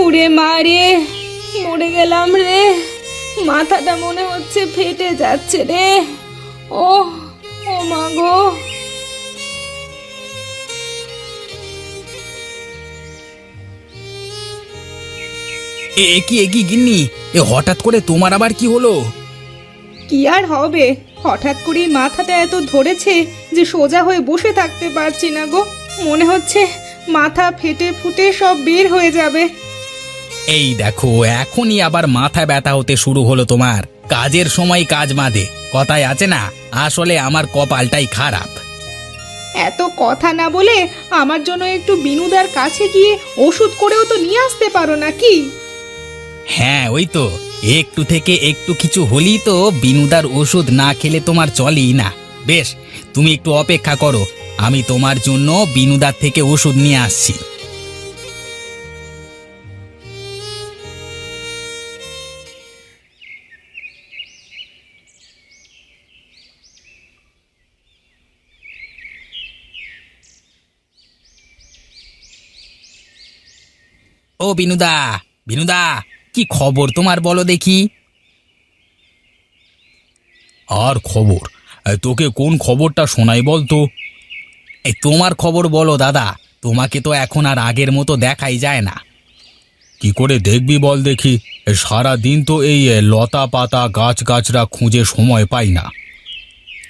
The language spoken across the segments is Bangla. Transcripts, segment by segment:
উড়ে মারে, মরে গেলাম রে। মাথাটা মনে হচ্ছে ফেটে যাচ্ছে রে। ও ও মা গো। এ কি গিন্নি, হঠাৎ করে তোমার আবার কি হলো? কি আর হবে, হঠাৎ করেই মাথাটা এত ধরেছে যে সোজা হয়ে বসে থাকতে পারছি না গো। মনে হচ্ছে মাথা ফেটে ফুটে সব বের হয়ে যাবে। এই দেখো, এখনই আবার মাথা ব্যথা হতে শুরু হলো তোমার। কাজের সময় কাজ বাঁধে, কথায় আছে না? আসলে আমার কপালটাই খারাপ। এত কথা না বলে আমার জন্য একটু বিনুদার কাছে গিয়ে ওষুধ করেও তো নিয়ে আসতে পারো নাকি? হ্যাঁ, ওই তো, একটু থেকে একটু কিছু হলেই তো বিনুদার ওষুধ না খেলে তোমার চলেই না। বেশ, তুমি একটু অপেক্ষা করো, আমি তোমার জন্য বিনুদার থেকে ওষুধ নিয়ে আসছি। ও বিনুদা, বিনুদা, কি খবর তোমার বলো দেখি? আর খবর? তোকে কোন খবরটা শোনাই বলতো? এই তোমার খবর বলো দাদা, তোমাকে তো এখন আর আগের মতো দেখাই যায় না। কি করে দেখবি বল দেখি, সারা দিন তো এই লতা পাতা গাছ গাছরা খুঁজে সময় পাই না।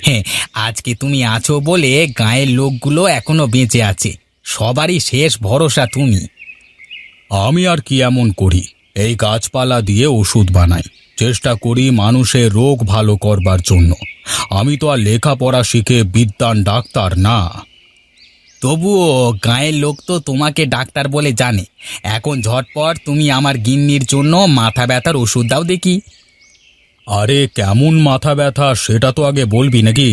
হ্যাঁ, আজকে তুমি আছো বলে গাঁয়ের লোকগুলো এখনো বেঁচে আছে, সবারই শেষ ভরসা তুমি। আমি আর কি এমন করি, এই গাছপালা দিয়ে ওষুধ বানাই, চেষ্টা করি মানুষের রোগ ভালো করবার জন্য। আমি তো আর লেখাপড়া শিখে বিদ্বান ডাক্তার না। তবুও গাঁয়ের লোক তো তোমাকে ডাক্তার বলে জানে। এখন ঝটপট তুমি আমার গিন্নির জন্য মাথা ব্যথার ওষুধ দাও দেখি। আরে কেমন মাথা ব্যথা সেটা তো আগে বলবি নাকি?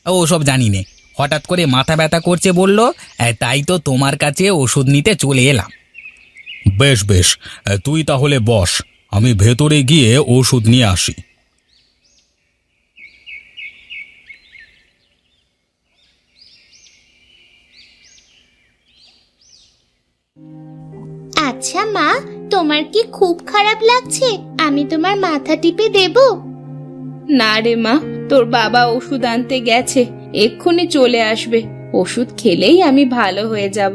ও সব জানি নে, হঠাৎ করে মাথা ব্যথা করছে বললো, তাই তো তোমার কাছে ওষুধ নিতে চলে এলাম। বেশ বেশ, তুই তাহলে বস, আমি ভেতরে গিয়ে ওষুধ নিয়ে আসি। আচ্ছা মা, তোমার কি খুব খারাপ লাগছে? আমি তোমার মাথা টিপে দেব? না রে মা, তোর বাবা ওষুধ আনতে গেছে, এক্ষুনি চলে আসবে। ওষুধ খেলেই আমি ভালো হয়ে যাব।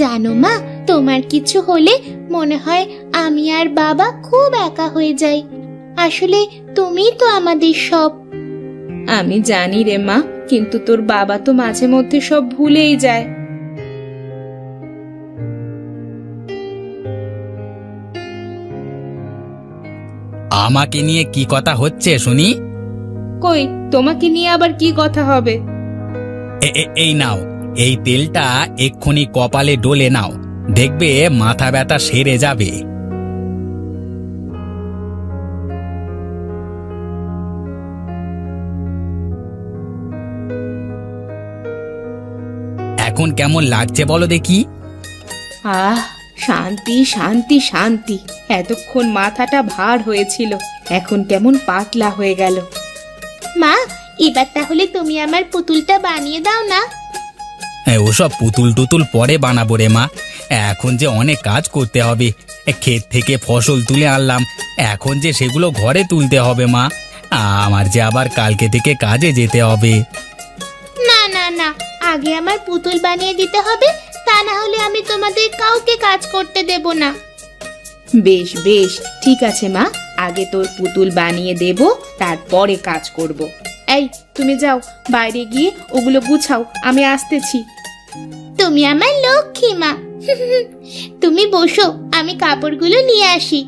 জানো মা, তোমার কিছু হলে মনে হয় আমি আর বাবা খুব একা হয়ে যাই। আসলে তুমিই তো আমাদের সব। আমি জানি রে মা, কিন্তু তোর বাবা তো মাঝে মধ্যে সব ভুলেই যায়। আমাকে নিয়ে কি কথা হচ্ছে শুনি? কই, তোমাকে নিয়ে আবার কি কথা হবে? এই নাও, এই তেলটা এক্ষুনি কপালে ডলে নাও, দেখবে মাথা ব্যথা সেরে যাবে। এখন কেমন লাগছে বলো দেখি? আহ, শান্তি শান্তি শান্তি। এতক্ষণ মাথাটা ভার হয়েছিল, এখন কেমন পাতলা হয়ে গেল। মা, এবার তাহলে তুমি আমার পুতুলটা বানিয়ে দাও না। ওসব পুতুল টুতুল পরে বানাবো রে মা, এখন যে অনেক কাজ করতে হবে। ক্ষেত থেকে ফসল তুলে আনলাম, এখন যে সেগুলো ঘরে তুলতে হবে মা। আমার যে আবার কালকে থেকে কাজে যেতে হবে। না না না, আগে আমার পুতুল বানিয়ে দিতে হবে, তা না হলে আমি তোমাদের কাউকে কাজ করতে দেব না। বেশ বেশ, ঠিক আছে মা, আগে তোর পুতুল বানিয়ে দেব, তারপরে কাজ করব। এই, তুমি যাও বাইরে গিয়ে ওগুলো গুছাও, আমি আসতেছি। তুমি আমার লক্ষ্মী মা। তুমি বসো, আমি কাপড়গুলো নিয়ে আসি।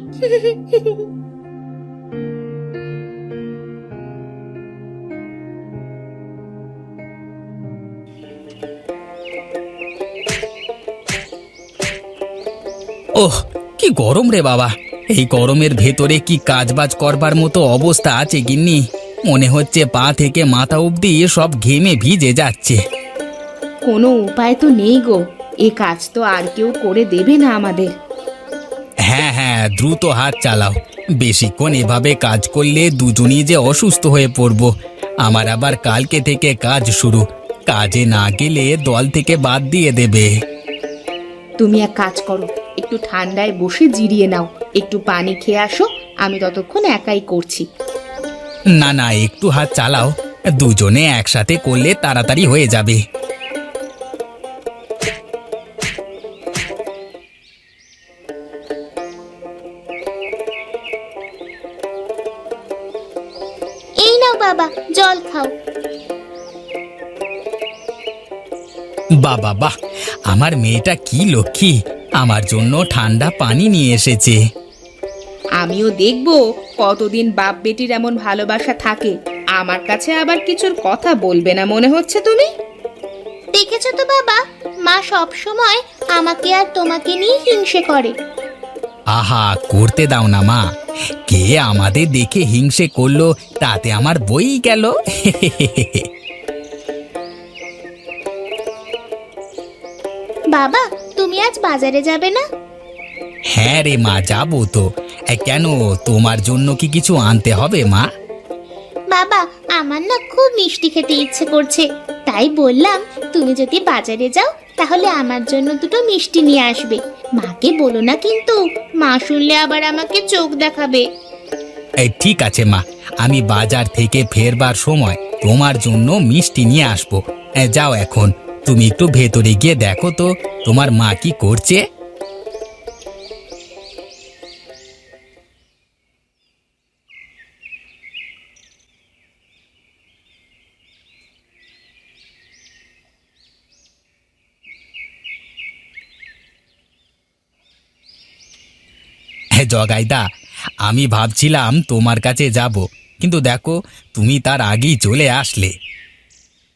ওহ, কি গরম রে বাবা! এই গরমের ভেতরে কি কাজবাজ করবার মতো অবস্থা আছে গিন্নি? মনে হচ্ছে পা থেকে মাথা অবধি সব ঘেমে ভিজে যাচ্ছে। কোনো উপায় তো নেই গো, এ কাজ তো আর কেউ করে দেবে না আমাদের। হ্যাঁ হ্যাঁ, দ্রুত হাত চালাও, বেশিক্ষণ এভাবে কাজ করলে দুজনই যে অসুস্থ হয়ে পড়ব। আমার আবার কালকে থেকে কাজ শুরু, কাজে না গেলে দল থেকে বাদ দিয়ে দেবে। তুমি এক কাজ করো, একটু ঠান্ডায় বসে জিরিয়ে নাও, একটু পানি খেয়ে আসো, আমি ততক্ষণ একাই করছি। না না, একটু হাত চালাও, দুজনে একসাথে করলে তাড়াতাড়ি হয়ে যাবে। এই নাও বাবা, জল খাও। বাবা বাহ, আমার মেয়েটা কি লক্ষ্মী, আমার জন্য ঠান্ডা পানি নিয়ে এসেছে। আমিও দেখবো কতদিন বাপ বেটির এমন ভালোবাসা থাকে। আমার কাছে আবার কিছুর কথা বলবে না মনে হচ্ছে তুমি। দেখেছো তো বাবা, মা সব সময় আমাকে আর তোমাকে নিয়ে হিংসে করে। আহা, করতে দাও না মা, কে আমাদের দেখে হিংসে করলো তাতে আমার বই গেল। বাবা, তুমি আজ বাজারে যাবে না? হ্যাঁ রে মা, যাবো তো। কেন, তোমার জন্য কি কিছু আনতে হবে মা? বাবা, আমার না খুব মিষ্টি খেতে ইচ্ছে করছে, তাই বললাম তুমি যদি বাজারে যাও তাহলে আমার জন্য দুটো মিষ্টি নিয়ে আসবে। মাকে বলো না কিন্তু, মা শুনলে আবার আমাকে চোখ দেখাবে। ঠিক আছে মা, আমি বাজার থেকে ফেরবার সময় তোমার জন্য মিষ্টি নিয়ে আসবো। যাও, এখন তুমি একটু ভেতরে গিয়ে দেখো তো তোমার মা কি করছে। জগাইদা, আমি ভাবছিলাম তোমার কাছে যাব, কিন্তু দেখো তুমি তার আগেই চলে আসলে।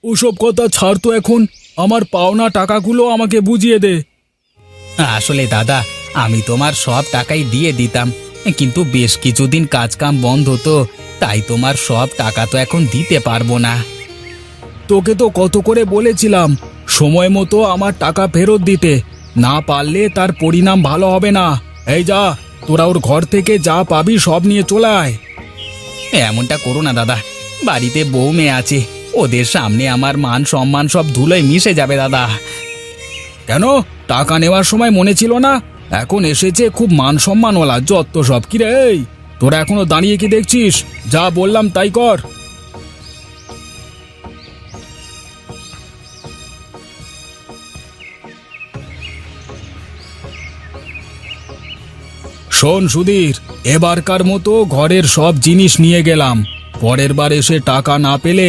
ওসব কথা ছাড় তো, এখন আমার পাওনা টাকাগুলো আমাকে বুঝিয়ে দে। আসলে দাদা, আমি তোমার সব টাকাই দিয়ে দিতাম, কিন্তু বেশ কিছুদিন কাজকাম বন্ধ, তো তাই তোমার সব টাকা তো এখন দিতে পারবো না। তোকে তো কত করে বলেছিলাম সময় মতো আমার টাকা ফেরত দিতে, না পারলে তার পরিণাম ভালো হবে না। এই যা, তোরা ওর ঘর থেকে যা পাবি সব নিয়ে চলে আয়। এমনটা করো না দাদা, বাড়িতে বউ মেয়ে আছে, ওদের সামনে আমার মান সম্মান সব ধুলোয় মিশে যাবে দাদা। কেন, টাকা নেওয়ার সময় মনে ছিল না? এখন এসেছে খুব মান সম্মানওয়ালা যত সব। কি রে, এই তোরা এখনো দাঁড়িয়ে কি দেখছিস? যা বললাম তাই কর। শোন সুধীর, এবারকার মতো ঘরের সব জিনিস নিয়ে গেলাম, পরের বার এসে টাকা না পেলে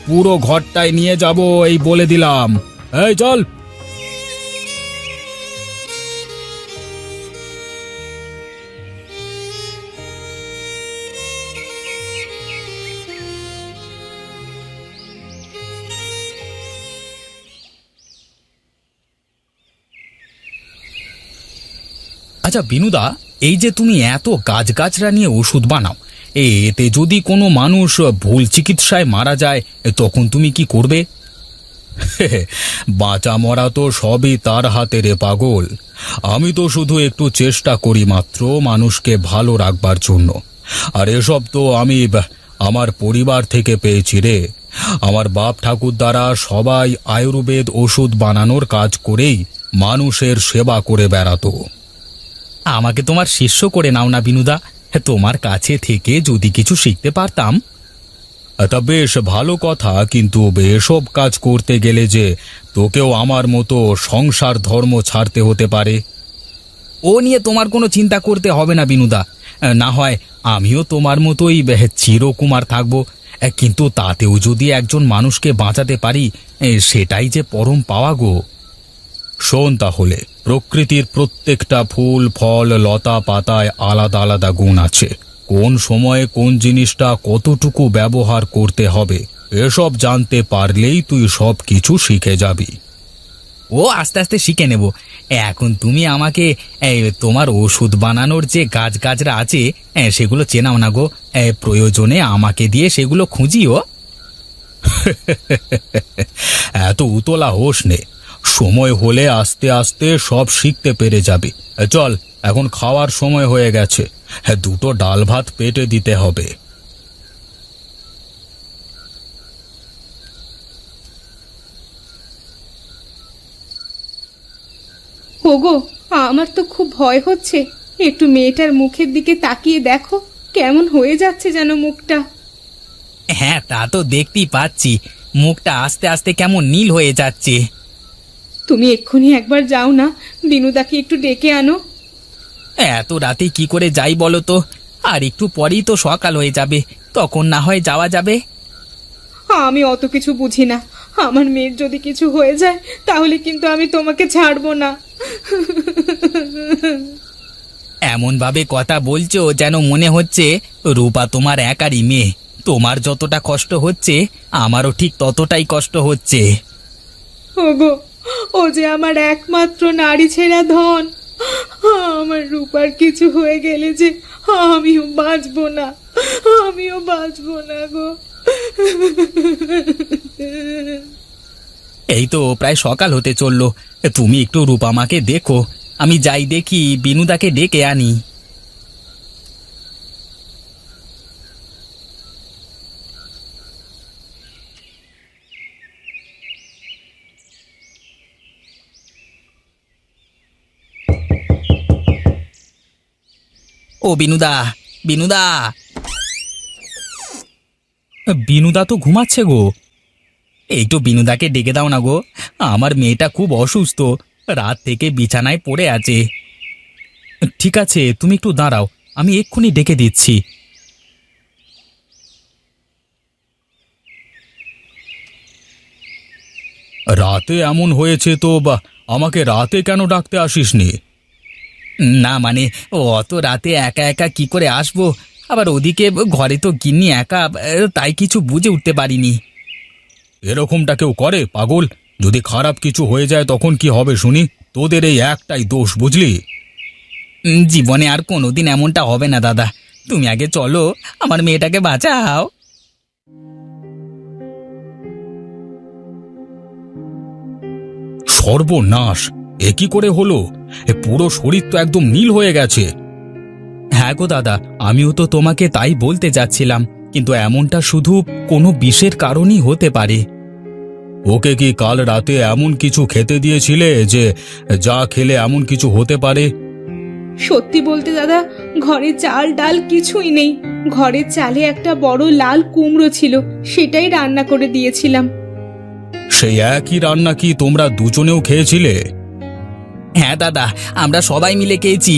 পুরো ঘরটাই নিয়ে যাব, এই বলে দিলাম। এই চল। আচ্ছা বিনুদা, এই যে তুমি এত গাছগাছরা নিয়ে ওষুধ বানাও, এতে যদি কোনো মানুষ ভুল চিকিৎসায় মারা যায় তখন তুমি কি করবে? বাঁচা মরা তো সবই তার হাতে রে পাগল। আমি তো শুধু একটু চেষ্টা করি মাত্র মানুষকে ভালো রাখবার জন্য। আর এসব তো আমি আমার পরিবার থেকে পেয়েছি রে। আমার বাপ ঠাকুর দ্বারা সবাই আয়ুর্বেদ ওষুধ বানানোর কাজ করেই মানুষের সেবা করে বেড়াতো। আমাকে তোমার শিষ্য করে নাও না বিনুদা, তোমার কাছে থেকে যদি কিছু শিখতে পারতাম। তা বেশ ভালো কথা, কিন্তু এসব কাজ করতে গেলে যে তোকেও আমার মতো সংসার ধর্ম ছাড়তে হতে পারে। ও নিয়ে তোমার কোনো চিন্তা করতে হবে না বিনুদা, না হয় আমিও তোমার মতোই চিরকুমার থাকবো, কিন্তু তাতেও যদি একজন মানুষকে বাঁচাতে পারি সেটাই যে পরম পাওয়া গো। শোন তাহলে, প্রকৃতির প্রত্যেকটা ফুল ফল লতা পাতায় আলাদা আলাদা গুণ আছে। কোন সময়ে কোন জিনিসটা কতটুকু ব্যবহার করতে হবে এসব জানতে পারলেই তুই সব কিছু শিখে যাবি। ও আস্তে আস্তে শিখে নেব। এখন তুমি আমাকে তোমার ওষুধ বানানোর যে গাছগাছরা আছে সেগুলো চেনাও না গো, প্রয়োজনে আমাকে দিয়ে সেগুলো খুঁজিও। এত উতলা হোস নে, সময় হলে আস্তে আস্তে সব শিখতে পেরে যাবি। চল, এখন খাওয়ার সময় হয়ে গেছে, দুটো ডাল ভাত পেটে দিতে হবে। ওগো, আমার তো খুব ভয় হচ্ছে। একটু মেয়েটার মুখের দিকে তাকিয়ে দেখো, কেমন হয়ে যাচ্ছে যেন মুখটা। হ্যাঁ, তা তো দেখতেই পাচ্ছি, মুখটা আস্তে আস্তে কেমন নীল হয়ে যাচ্ছে। তুমি এক্ষুনি একবার যাও না, বিনুদাকে একটু ডেকে আনো। এত রাতে কি করে যাই বলো তো? আর একটু পরেই তো সকাল হয়ে যাবে, তখন না হয় যাওয়া যাবে। আমি অত কিছু বুঝি না, আমার মেয়ের যদি কিছু হয়ে যায় তাহলে কিন্তু আমি তোমাকে ছাড়বো না। এমন ভাবে কথা বলছো যেন মনে হচ্ছে রূপা তোমার একারই মেয়ে। তোমার যতটা কষ্ট হচ্ছে আমারও ঠিক ততটাই কষ্ট হচ্ছে। ওগো, ও যে আমার একমাত্র নারী ছেঁড়া ধন। আমার রূপার কিছু হয়ে গেলে যে আমিও বাঁচবো না, আমিও বাঁচবো না গো। এই তো প্রায় সকাল হতে চললো, তুমি একটু রূপা মাকে দেখো, আমি যাই দেখি বিনুদাকে ডেকে আনি। ও বিনুদা, বিনুদা! বিনুদা তো ঘুমাচ্ছে গো। একটু বিনুদাকে ডেকে দাও না গো, আমার মেয়েটা খুব অসুস্থ, রাত থেকে বিছানায় পড়ে আছে। ঠিক আছে, তুমি একটু দাঁড়াও, আমি এক্ষুনি ডেকে দিচ্ছি। রাতে এমন হয়েছে তো আমাকে রাতে কেন ডাকতে আসিসনি? না মানে, অত রাতে একা একা কি করে আসবো, আবার ওদিকে ঘরে তো গিন্নি একা, তাই কিছু বুঝে উঠতে পারিনি। এরকমটা কেউ করে পাগল? যদি খারাপ কিছু হয়ে যায় তখন কি হবে শুনি? তোদের এই একটাই দোষ, বুঝলি? জীবনে আর কোনোদিন এমনটা হবে না দাদা, তুমি আগে চলো, আমার মেয়েটাকে বাঁচাও। সর্বনাশ! এ কি করে হলো? এ পুরো শরীর তো একদম নীল হয়ে গেছে। হ্যাঁ গো দাদা, আমিও তো তোমাকে তাই বলতে যাচ্ছিলাম, কিন্তু এমনটা শুধু কোনো বিষের কারণেই হতে পারে। ওকে কি কাল রাতে এমন কিছু খেতে দিয়েছিলে যে যা খেলে এমন কিছু হতে পারে? সত্যি বলতে দাদা, ঘরে চাল ডাল কিছুই নেই। ঘরের চালে একটা বড় লাল কুমড়ো ছিল, সেটাই রান্না করে দিয়েছিলাম। সেই একই রান্না কি তোমরা দুজনেও খেয়েছিলে? হ্যাঁ দাদা, আমরা সবাই মিলে খেয়েছি।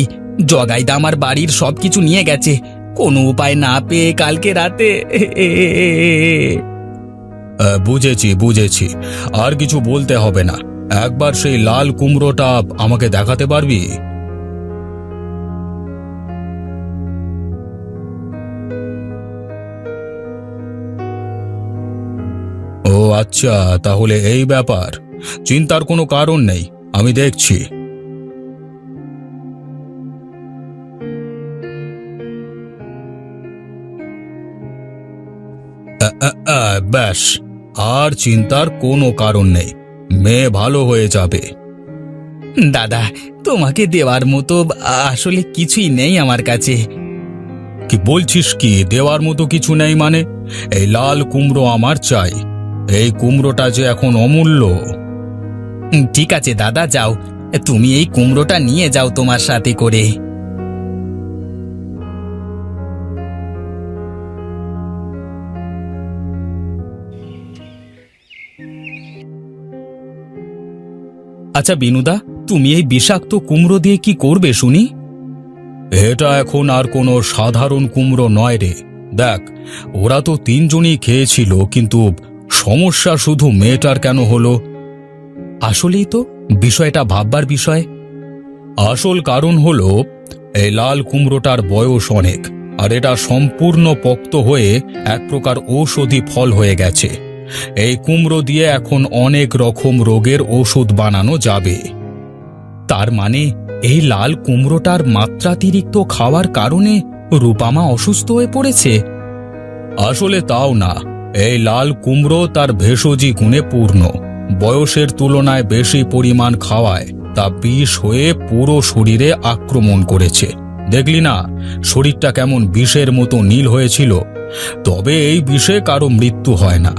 জগাইদা আমার বাড়ির সবকিছু নিয়ে গেছে, কোনো উপায় না পেয়ে কালকে রাতে। বুঝেছি বুঝেছি, আর কিছু বলতে হবে না। একবার সেই লাল কুমড়োটা আমাকে দেখাতে পারবি? ও আচ্ছা, তাহলে এই ব্যাপার। চিন্তার কোনো কারণ নেই, আমি দেখছি। ব্যাস, আর চিন্তার কোনো কারণ নেই, মেয়ে ভালো হয়ে যাবে। দাদা, তোমাকে দেওয়ার মতো আসলে কিছুই নেই আমার কাছে। কি বলছিস? কি দেওয়ার মতো কিছু নেই মানে? এই লাল কুমড়ো আমার চাই, এই কুমড়োটা যে এখন অমূল্য। ঠিক আছে দাদা, যাও, তুমি এই কুমড়োটা নিয়ে যাও তোমার সাথে করে। আচ্ছা বিনুদা, তুমি এই বিষাক্ত কুমড়ো দিয়ে কি করবে শুনি? এটা এখন আর কোনো সাধারণ কুমড়ো নয় রে। দেখ, ওরা তো তিনজনই খেয়েছিল, কিন্তু সমস্যা শুধু মেয়েটার কেন হলো? আসলেই তো বিষয়টা ভাববার বিষয়। আসল কারণ হলো এই লাল কুমড়োটার বয়স অনেক, আর এটা সম্পূর্ণ পোক্ত হয়ে এক প্রকার ঔষধি ফল হয়ে গেছে। এই কুমড়ো দিয়ে এখন অনেক রকম রোগের ওষুধ বানানো যাবে। তার মানে এই লাল কুমড়োটার মাত্রাতিরিক্ত খাওয়ার কারণে রূপামা অসুস্থ হয়ে পড়েছে? আসলে তাও না, এই লাল কুমড়ো তার ভেষজি গুণে পূর্ণ। বয়সের তুলনায় বেশি পরিমাণ খাওয়ায় তা বিষ হয়ে পুরো শরীরে আক্রমণ করেছে। দেখলি না শরীরটা কেমন বিষের মতো নীল হয়েছিল? তবে এই বিষে কারো মৃত্যু হয় না।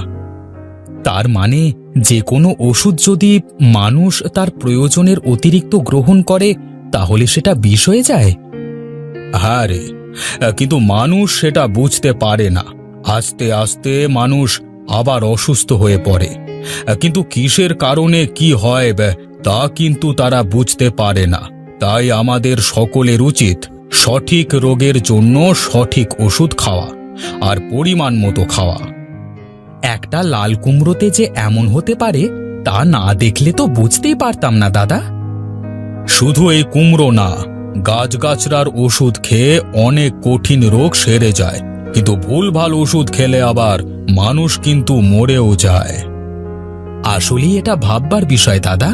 তার মানে যে কোনো ওষুধ যদি মানুষ তার প্রয়োজনের অতিরিক্ত গ্রহণ করে তাহলে সেটা বিষ হয়ে যায়? হ্যাঁ রে, কিন্তু মানুষ সেটা বুঝতে পারে না। আস্তে আস্তে মানুষ আবার অসুস্থ হয়ে পড়ে, কিন্তু কিসের কারণে কি হয় তা কিন্তু তারা বুঝতে পারে না। তাই আমাদের সকলের উচিত সঠিক রোগের জন্য সঠিক ওষুধ খাওয়া, আর পরিমাণ মতো খাওয়া। একটা লাল কুমড়োতে যে এমন হতে পারে তা না দেখলে তো বুঝতেই পারতাম না দাদা। শুধু এই কুমড়ো না, গাছগাছড়ার ওষুধ খেয়ে অনেক কঠিন রোগ সেরে যায়, কিন্তু ভুলভাল ওষুধ খেলে আবার মানুষ কিন্তু মরেও যায়। আসলেই এটা ভাববার বিষয় দাদা।